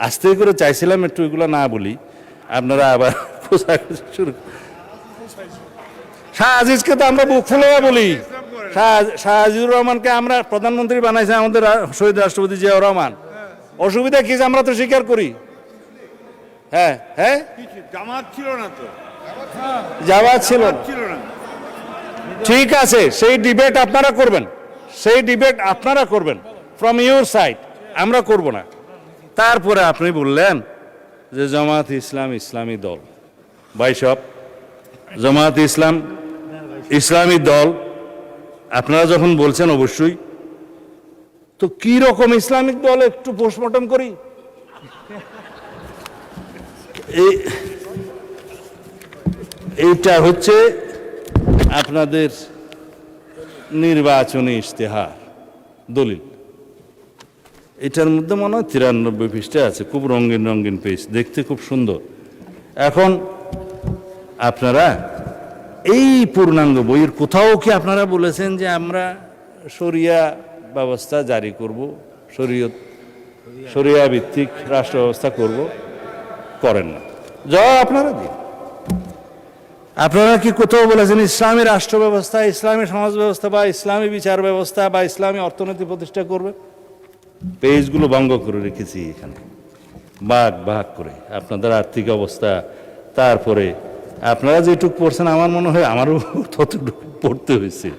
আস্তে করে চাইছিলাম একটু এগুলো না বলি, আপনারা আবার শুরু। শাহ আজিজকে তো আমরা বুক ফুলে বলি, শাহ আজিজুর রহমানকে আমরা প্রধানমন্ত্রী বানাইছে আমাদের শহীদ রাষ্ট্রপতি জিয়াউর রহমান। অসুবিধা কি আমরা তো স্বীকার করি। হ্যাঁ হ্যাঁ, জামাত ছিল না তো, জামাত ছিল না। ঠিক আছে, সেই ডিবেট আপনারা করবেন, সেই ডিবেট আপনারা করবেন ফ্রম ইউর সাইড, আমরা করব না। তারপরে আপনি বললেন যে জামাত ইসলাম ইসলামী দল। ভাই সব জামাত ইসলাম ইসলামী দল আপনারা যখন বলছেন, অবশ্যই তো কি রকম ইসলামিক দল একটু পোস্টমর্টম করি। এইটা হচ্ছে আপনাদের নির্বাচনী ইশতেহার দলিল। এটার মধ্যে মনে হয় 93 পৃষ্ঠা আছে, খুব রঙিন রঙিন পেজ, দেখতে খুব সুন্দর। এখন আপনারা এই পূর্ণাঙ্গ বইয়ের কোথাও কি আপনারা বলেছেন যে আমরা শরিয়া ব্যবস্থা জারি করব, শরিয়া ভিত্তিক রাষ্ট্র ব্যবস্থা করব? করেন না। জবাব আপনারা দিন। আপনারা কি কোথাও বলেছেন ইসলামী রাষ্ট্র ব্যবস্থা, ইসলামী সমাজ ব্যবস্থা বা ইসলামী বিচার ব্যবস্থা বা ইসলামী অর্থনীতি প্রতিষ্ঠা করবে? পেজগুলো ভঙ্গ করে রেখেছি এখানে, ভাগ ভাগ করে আপনাদের আর্থিক অবস্থা, তারপরে আপনারা যেটুকু পড়ছেন আমার মনে হয় আমারও ততটুকু পড়তে হয়েছে।